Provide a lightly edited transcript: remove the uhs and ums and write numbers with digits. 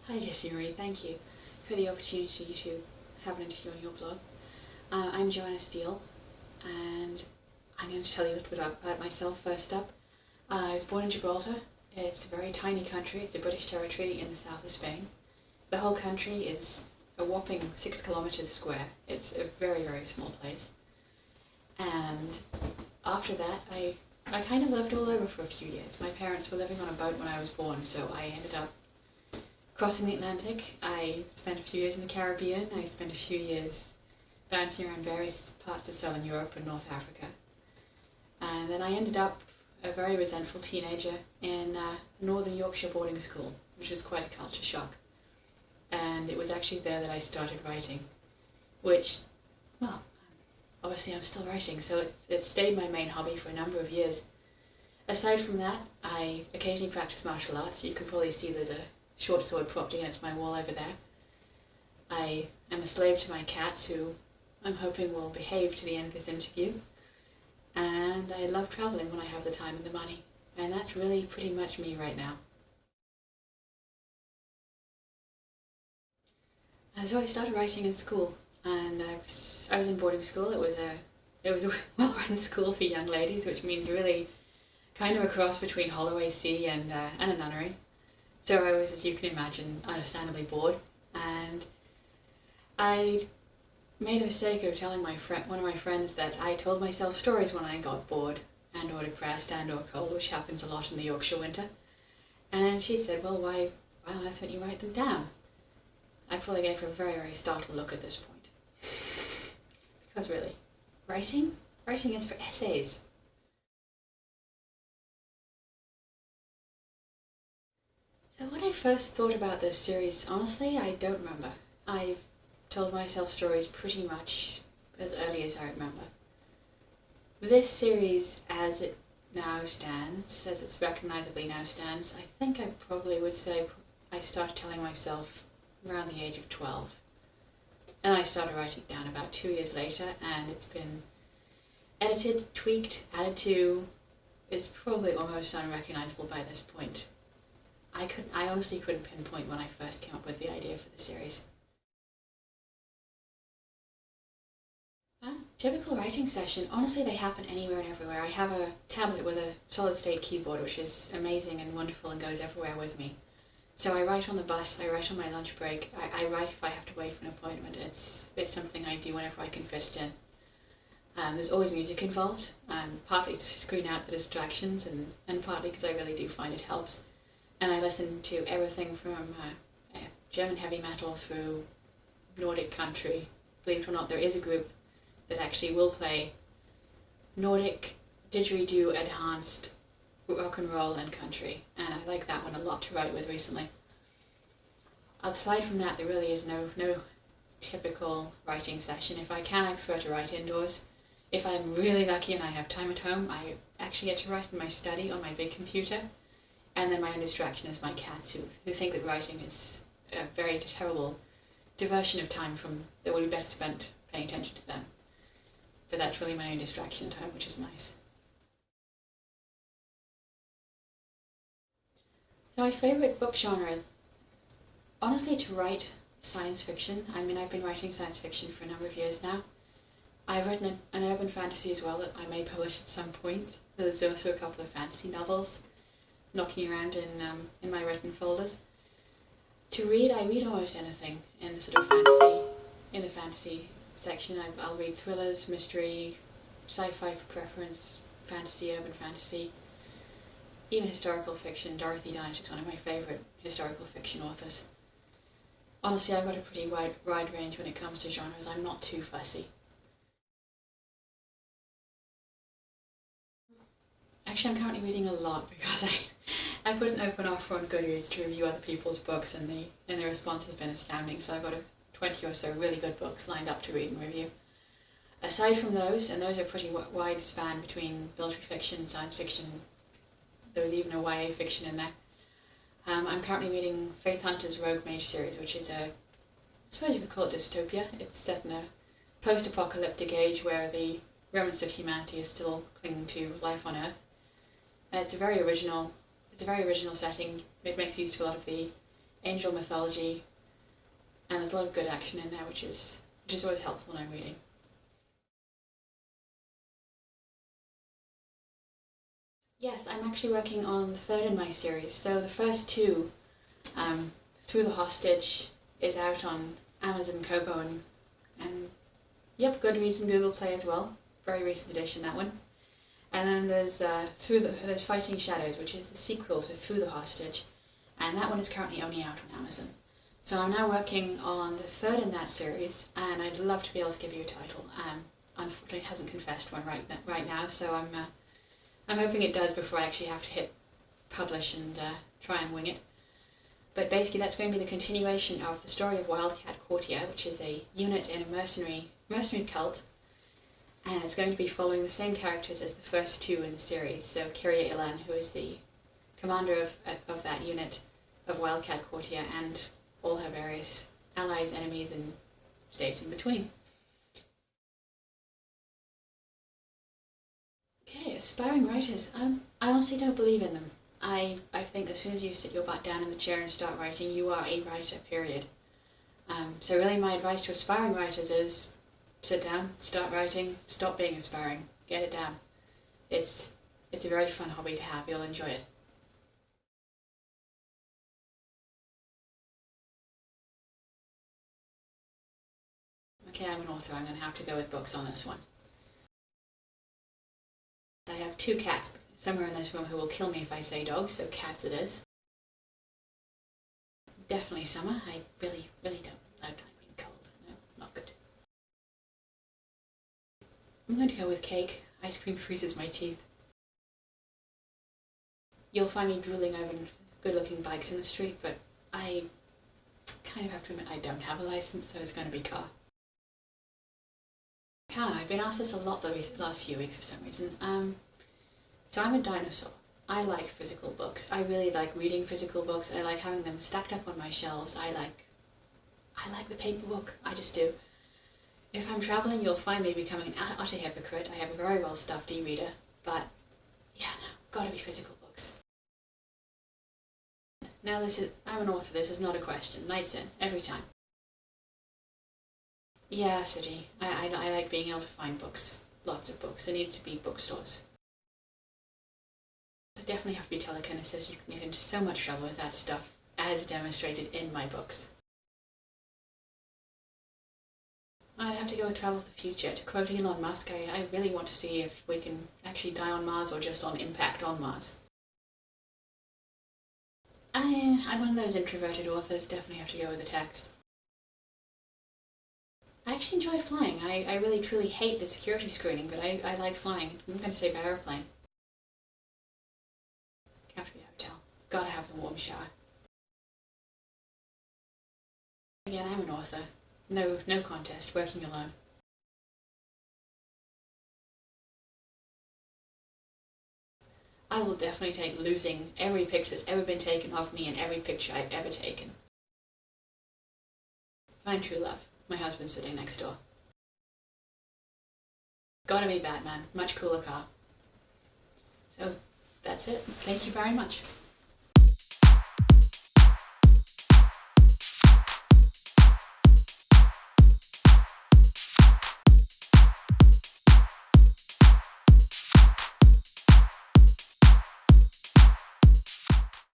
Hi Jessie Marie, thank you for the opportunity to have an interview on your blog. I'm Joanna Steele, and I'm going to tell you a little bit about myself first up. I was born in Gibraltar. It's a very tiny country. It's a British territory in the south of Spain. The whole country is a whopping 6 kilometers square. It's a very, very small place. And after that, I kind of lived all over for a few years. My parents were living on a boat when I was born, so I ended up crossing the Atlantic. I spent a few years in the Caribbean. I spent a few years bouncing around various parts of Southern Europe and North Africa. And then I ended up a very resentful teenager in Northern Yorkshire boarding school, which was quite a culture shock. And it was actually there that I started writing, which, well, obviously I'm still writing, so it stayed my main hobby for a number of years. Aside from that, I occasionally practice martial arts. You can probably see there's a short sword propped against my wall over there. I am a slave to my cats, who I'm hoping will behave to the end of this interview. And I love travelling when I have the time and the money. And that's really pretty much me right now. So I started writing in school, and I was in boarding school. It was a well-run school for young ladies, which means really kind of a cross between Holloway C and a nunnery. So I was, as you can imagine, understandably bored, and I made the mistake of telling one of my friends that I told myself stories when I got bored and or depressed and or cold, which happens a lot in the Yorkshire winter. And she said, well, why on earth don't you write them down? I probably gave her a very, very startled look at this point. Because really, writing is for essays. So when I first thought about this series, honestly, I don't remember. I've told myself stories pretty much as early as I remember. This series, as it now stands, as it's recognisably now stands, I think I probably would say I started telling myself around the age of 12. And I started writing down about 2 years later, and it's been edited, tweaked, added to. It's probably almost unrecognisable by this point. I honestly couldn't pinpoint when I first came up with the idea for the series. Typical writing session, honestly they happen anywhere and everywhere. I have a tablet with a solid state keyboard, which is amazing and wonderful and goes everywhere with me. So I write on the bus, I write on my lunch break, I write if I have to wait for an appointment. It's something I do whenever I can fit it in. There's always music involved, partly to screen out the distractions and partly because I really do find it helps. And I listen to everything from German heavy metal through Nordic country. Believe it or not, there is a group that actually will play Nordic didgeridoo enhanced rock and roll and country, and I like that one a lot to write with recently. Aside from that, there really is no typical writing session. If I can, I prefer to write indoors. If I'm really lucky and I have time at home, I actually get to write in my study on my big computer. And then my own distraction is my cats, who think that writing is a very terrible diversion of time that would be better spent paying attention to them. But that's really my own distraction at home, which is nice. So my favourite book genre is honestly to write science fiction. I mean, I've been writing science fiction for a number of years now. I've written an urban fantasy as well that I may publish at some point. There's also a couple of fantasy novels knocking around in my written folders. To read, I read almost anything in the sort of fantasy section. I'll read thrillers, mystery, sci-fi for preference, fantasy, urban fantasy, even historical fiction. Dorothy Dinah is one of my favourite historical fiction authors. Honestly, I've got a pretty wide range when it comes to genres. I'm not too fussy. Actually, I'm currently reading a lot because I put an open offer on Goodreads to review other people's books, and the response has been astounding. So I've got 20 or so really good books lined up to read and review. Aside from those, and those are pretty wide span between military fiction, science fiction, there was even a YA fiction in there. I'm currently reading Faith Hunter's Rogue Mage series, which is I suppose you could call it dystopia. It's set in a post-apocalyptic age where the remnants of humanity is still clinging to life on Earth. It's a very original setting. It makes use of a lot of the angel mythology, and there's a lot of good action in there, which is always helpful when I'm reading. Yes, I'm actually working on the third in my series. So the first two, Through the Hostage, is out on Amazon Kobo and yep, Goodreads and Google Play as well. Very recent edition, that one. And then there's Fighting Shadows, which is the sequel to Through the Hostage, and that one is currently only out on Amazon. So I'm now working on the third in that series, and I'd love to be able to give you a title. Unfortunately, it hasn't confessed one right now, so I'm hoping it does before I actually have to hit publish and try and wing it. But basically, that's going to be the continuation of the story of Wildcat Courtier, which is a unit in a mercenary cult, and it's going to be following the same characters as the first two in the series. So Kyria Ilan, who is the commander of that unit of Wildcat Courtier, and all her various allies, enemies, and states in between. Okay, aspiring writers. I honestly don't believe in them. I think as soon as you sit your butt down in the chair and start writing, you are a writer, period. So really my advice to aspiring writers is sit down, start writing, stop being aspiring, get it down. It's a very fun hobby to have, you'll enjoy it. Okay, I'm an author, I'm going to have to go with books on this one. I have two cats somewhere in this room who will kill me if I say dogs, so cats it is. Definitely summer. I really don't like being cold. No, not good. I'm going to go with cake. Ice cream freezes my teeth. You'll find me drooling over good-looking bikes in the street, but I kind of have to admit I don't have a license, so it's going to be car. I've been asked this a lot the last few weeks for some reason. So I'm a dinosaur. I like physical books. I really like reading physical books. I like having them stacked up on my shelves. I like the paper book. I just do. If I'm traveling, you'll find me becoming an utter hypocrite. I have a very well stuffed e-reader, but yeah, no, gotta be physical books. Now I'm an author. This is not a question. Night's in every time. Yeah, City. I like being able to find books. Lots of books. There needs to be bookstores. So definitely have to be telekinesis. You can get into so much trouble with that stuff, as demonstrated in my books. I'd have to go with travel to the future. To quote Elon Musk, I really want to see if we can actually die on Mars or just on impact on Mars. I'm one of those introverted authors. Definitely have to go with the text. I actually enjoy flying. I really truly hate the security screening, but I like flying. I'm going to say by airplane. Have to be a hotel. Gotta have the warm shower. Again, I'm an author. No contest, working alone. I will definitely take losing every picture that's ever been taken of me and every picture I've ever taken. Find true love. My husband's sitting next door. Gotta be Batman. Much cooler car. So that's it. Thank you very much.